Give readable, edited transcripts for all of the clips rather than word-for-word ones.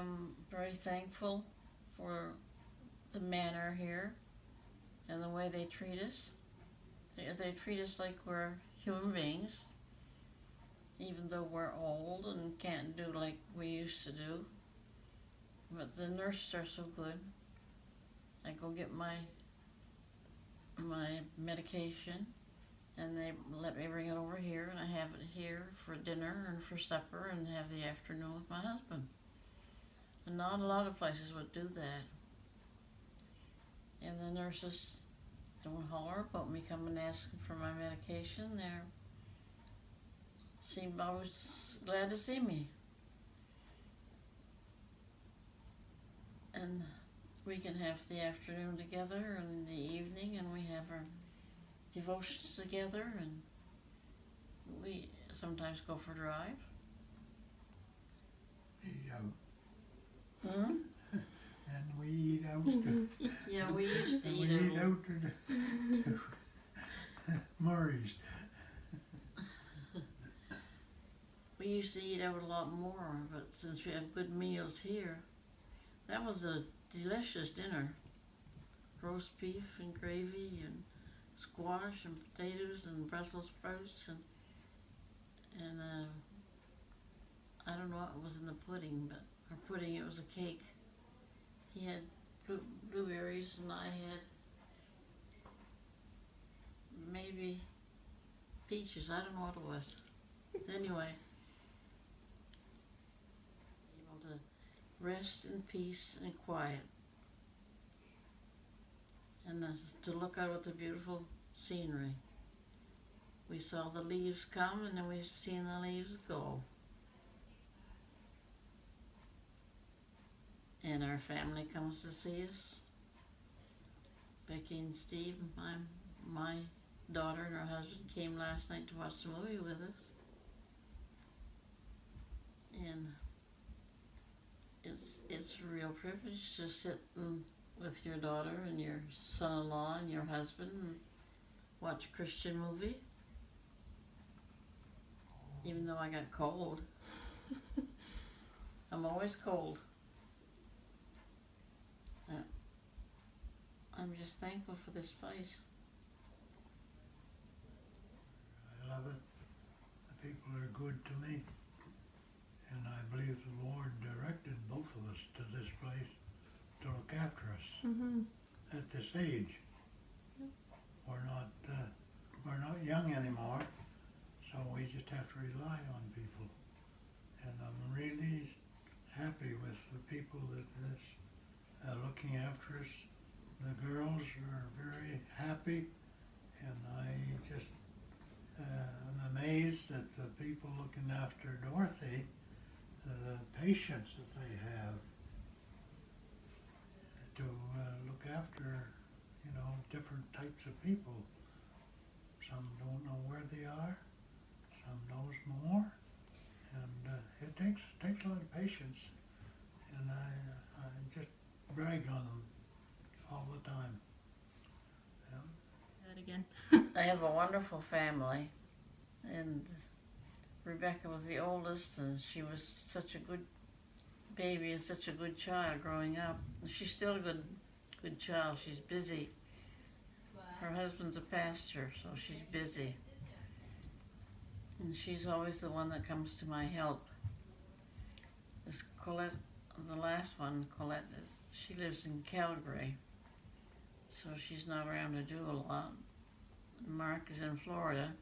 I'm very thankful for the manor here and the way they treat us. They treat us like we're human beings, even though we're old and can't do like we used to do. But the nurses are so good. I go get my medication, and they let me bring it over here, and I have it here for dinner and for supper, and have the afternoon with my husband. And not a lot of places would do that. And the nurses don't holler about me coming asking for my medication. They seem always glad to see me. And we can have the afternoon together and the evening, and we have our devotions together, and we sometimes go for a drive. Eat out. Hmm? And we eat out too. Yeah, we used to And eat we eat out. out to Murray's. We used to eat out a lot more, but since we have good meals here, that was a delicious dinner. Roast beef and gravy and squash and potatoes and Brussels sprouts and I don't know what was in the pudding, but our pudding, it was a cake. He had blueberries and I had maybe peaches. I don't know what it was. Anyway, able to rest in peace and quiet, and to look out at the beautiful scenery. We saw the leaves come, and then we've seen the leaves go. And our family comes to see us. Becky and Steve, my daughter and her husband came last night to watch the movie with us. And it's a real privilege to sit with your daughter and your son-in-law and your husband and watch a Christian movie. Even though I got cold. I'm always cold. I'm just thankful for this place. I love it. The people are good to me. And I believe the Lord directed both of us to this place to look after us at this age. We're not young anymore, so we just have to rely on people. And I'm really happy with the people that is looking after us. The girls are very happy, and I just am amazed at the people looking after Dorothy, the patience that they have to look after, different types of people. Some don't know where they are, some knows more, and it takes a lot of patience, and I just brag on them all the time. Yeah. That again. I have a wonderful family, and Rebecca was the oldest, and she was such a good baby and such a good child growing up. She's still a good child. She's busy. Her husband's a pastor, so she's busy. And she's always the one that comes to my help. This Colette, the last one, Colette, she lives in Calgary, so she's not around to do a lot. Mark is in Florida,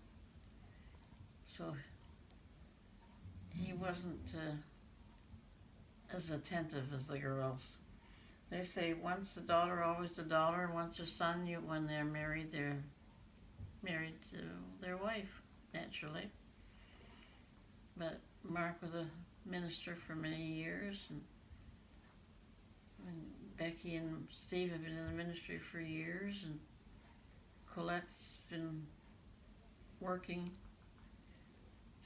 so he wasn't as attentive as the girls. They say once the daughter, always the daughter, and once the son, when they're married to their wife, naturally. But Mark was a minister for many years, and Becky and Steve have been in the ministry for years, and Colette's been working.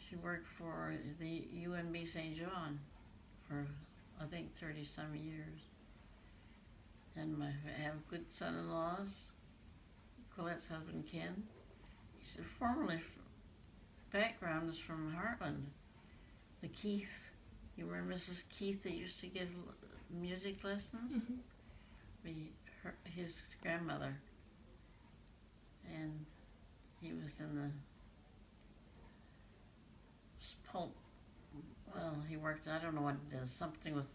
She worked for the UMB St. John for, I think, 30-some years. And I have good son-in-laws. Colette's husband, Ken. He's formerly background is from Hartland. The Keiths. You remember Mrs. Keith that used to give music lessons? His grandmother. And he was in the he worked, I don't know what it is, something with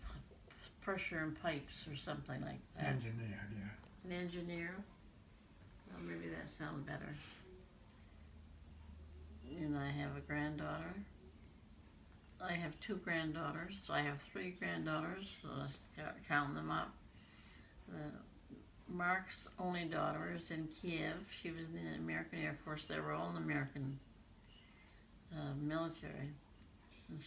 pressure and pipes or something like that. Engineer, yeah. An engineer? Well, maybe that sounds better. And I have a granddaughter. I have 2 granddaughters, so I have 3 granddaughters, so let's count them up. Mark's only daughter is in Kiev. She was in the American Air Force. They were all in the American military. And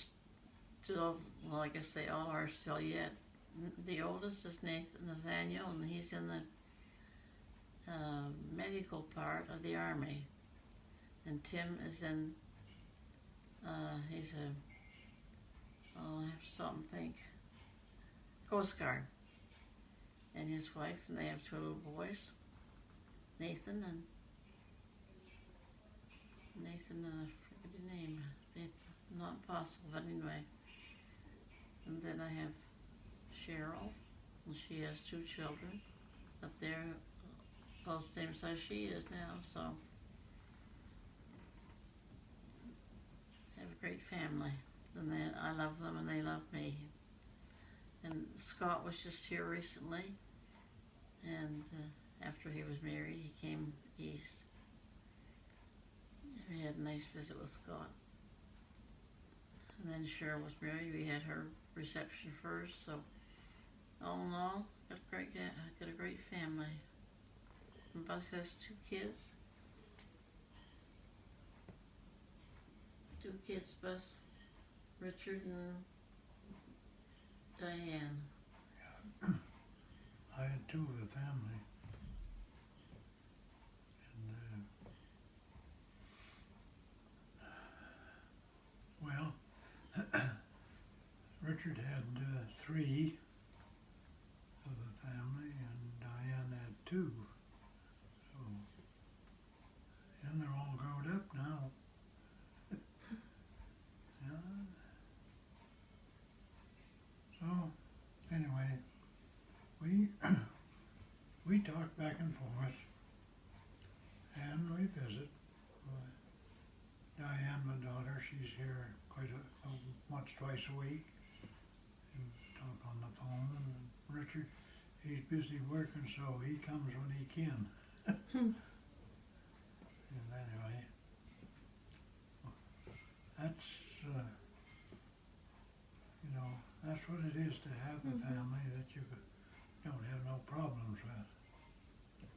still, well, I guess they all are still yet. The oldest is Nathaniel, and he's in the medical part of the Army. And Tim is in, he's I have to stop and think, Coast Guard. And his wife, and they have 2 little boys, Nathan and I forget the name, not possible, but anyway. And then I have Cheryl, and she has 2 children, but they're both the same size she is now, so I have a great family, and I love them and they love me. And Scott was just here recently, and after he was married, he came east. We had a nice visit with Scott. And then Cheryl was married. We had her reception first, so all in all, got a great family. And Bus has 2 kids. 2 kids, Bus, Richard and Diane. Yeah. I had 2 of the family. And, well, Richard had 3 of the family, and Diane had 2. So, and they're all grown up now. Yeah. So, anyway, we talk back and forth, and we visit. Diane, my daughter, she's here once, twice a week, and talk on the phone. And Richard, he's busy working, so he comes when he can. And anyway, that's that's what it is to have a family that you don't have no problems with.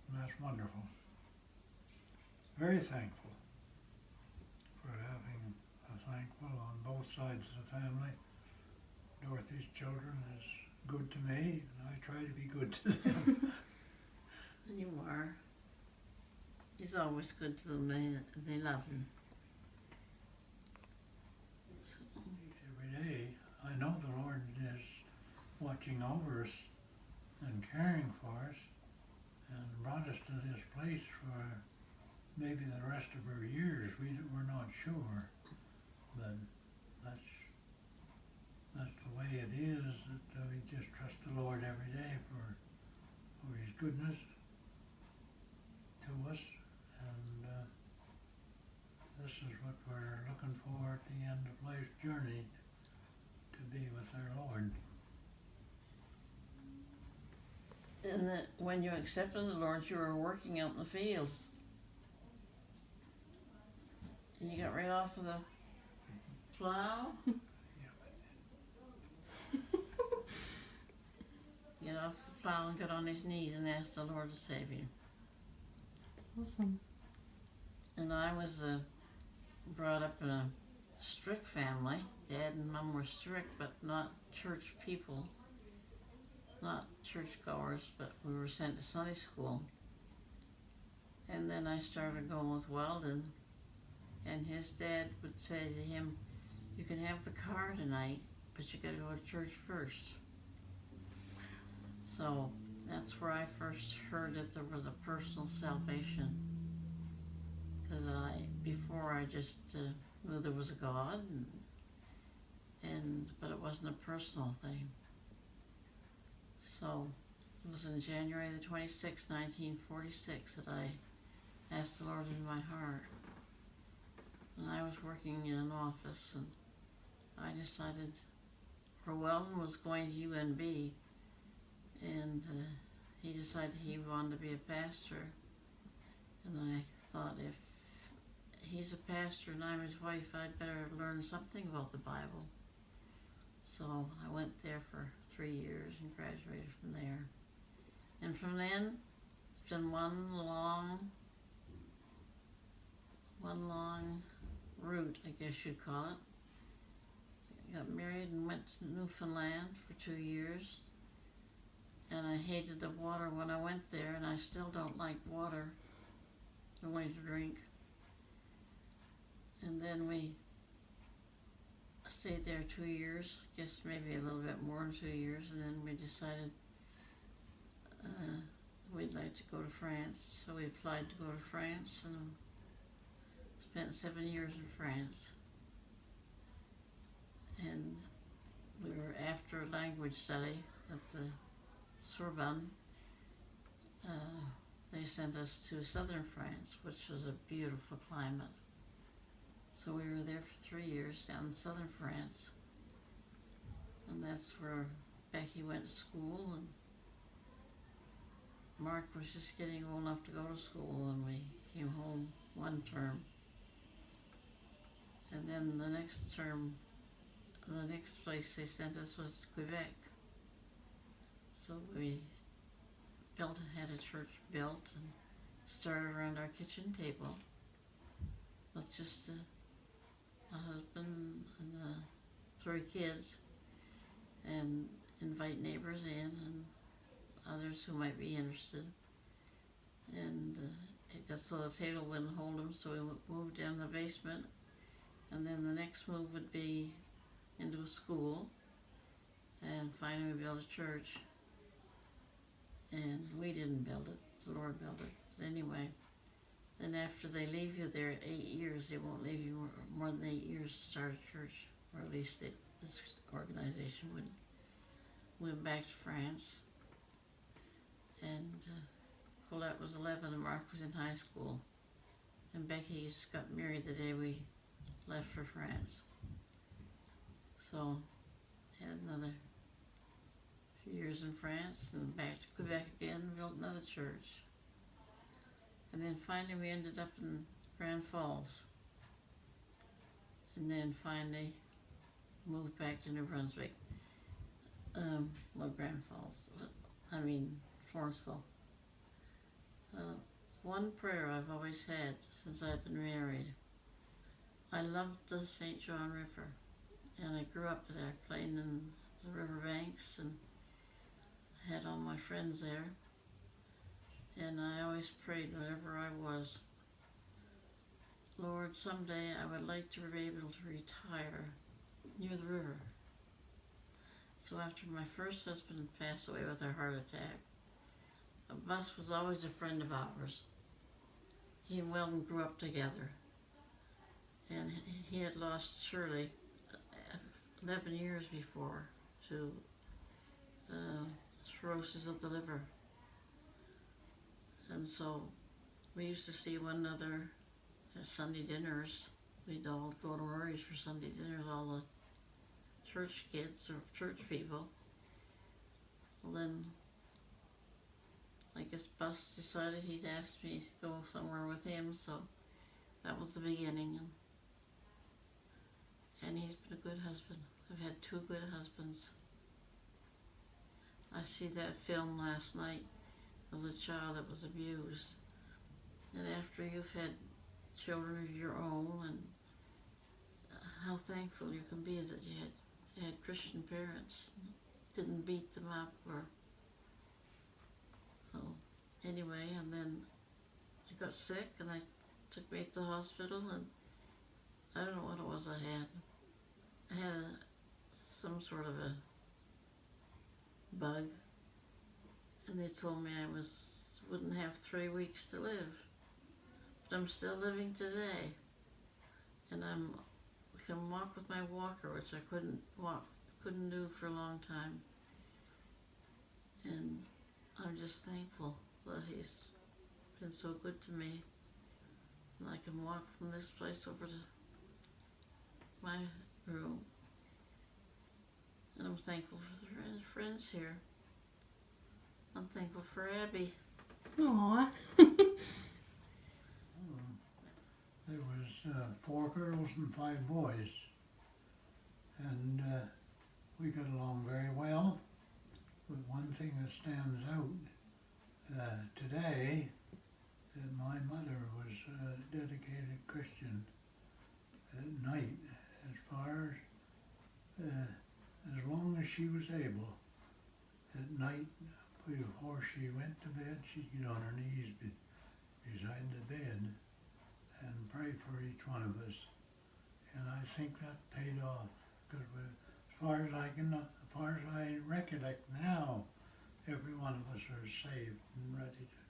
And that's wonderful. Very thankful for having thankful on both sides of the family. Dorothy's children is good to me, and I try to be good to them. And you are. He's always good to them. They love him. Every day, I know the Lord is watching over us and caring for us, and brought us to this place for maybe the rest of our years. We're not sure, but that's the way it is. That we just trust the Lord every day for His goodness to us, and this is what we're looking for at the end of life's journey, to be with our Lord. And that when you accepted the Lord, you were working out in the field. And you got right off of the plow. Get off the plow and get on his knees and ask the Lord to save you. That's awesome. And I was brought up in a strict family. Dad and Mom were strict, but not church people. Not churchgoers, but we were sent to Sunday school. And then I started going with Weldon, and his dad would say to him, "You can have the car tonight, but you gotta go to church first." So that's where I first heard that there was a personal salvation. Because before I just knew there was a God, but it wasn't a personal thing. So it was in January the 26th, 1946 that I asked the Lord in my heart. And I was working in an office, and I decided Weldon was going to UNB, and he decided he wanted to be a pastor. And I thought, if he's a pastor and I'm his wife, I'd better learn something about the Bible. So I went there for 3 years and graduated from there. And from then, it's been one long route, I guess you'd call it. I got married and went to Newfoundland for 2 years. And I hated the water when I went there, and I still don't like water, only to drink. And then we stayed there 2 years, guess maybe a little bit more than 2 years, and then we decided we'd like to go to France. So we applied to go to France and spent 7 years in France. And we were after a language study at the Sorbonne. They sent us to southern France, which was a beautiful climate. So we were there for 3 years down in southern France. And that's where Becky went to school, and Mark was just getting old enough to go to school, and we came home one term. And then the next term, the next place they sent us was Quebec. So we had a church built and started around our kitchen table with just a husband and 3 kids, and invite neighbors in and others who might be interested. And it got so the table wouldn't hold them, so we moved down the basement. And then the next move would be into a school, and finally we built a church. And we didn't build it, the Lord built it. But anyway, then after they leave you there 8 years, they won't leave you more than 8 years to start a church, or at least this organization would. We went back to France, and Colette was 11 and Mark was in high school. And Becky just got married the day we left for France. So, had another few years in France, and back to Quebec again, built another church. And then finally we ended up in Grand Falls. And then finally moved back to New Brunswick. Grand Falls. Florenceville. One prayer I've always had since I've been married. I loved the St. John River, and I grew up there playing in the riverbanks and had all my friends there. And I always prayed wherever I was, Lord, someday I would like to be able to retire near the river. So after my first husband passed away with a heart attack, Bus was always a friend of ours. He and Weldon grew up together. And he had lost Shirley 11 years before to cirrhosis of the liver. And so we used to see one another at Sunday dinners. We'd all go to Murray's for Sunday dinners, all the church kids or church people. Well, then I guess Bus decided he'd ask me to go somewhere with him, so that was the beginning. And he's been a good husband. I've had 2 good husbands. I see that film last night of the child that was abused. And after you've had children of your own, and how thankful you can be that you had Christian parents, didn't beat them up or so. Anyway, and then I got sick and I took me to the hospital, and I don't know what it was I had. I had some sort of a bug, and they told me I wouldn't have 3 weeks to live. But I'm still living today, and I'm can walk with my walker, which I couldn't do for a long time. And I'm just thankful that he's been so good to me. And I can walk from this place over to my room. And I'm thankful for the friends here. I'm thankful for Abby. Aw. There was 4 girls and 5 boys, and we got along very well. But one thing that stands out today, that my mother was a dedicated Christian at night, as long as she was able. At night, before she went to bed, she'd get on her knees beside the bed and pray for each one of us. And I think that paid off, because as far as I recollect now, every one of us are saved and ready to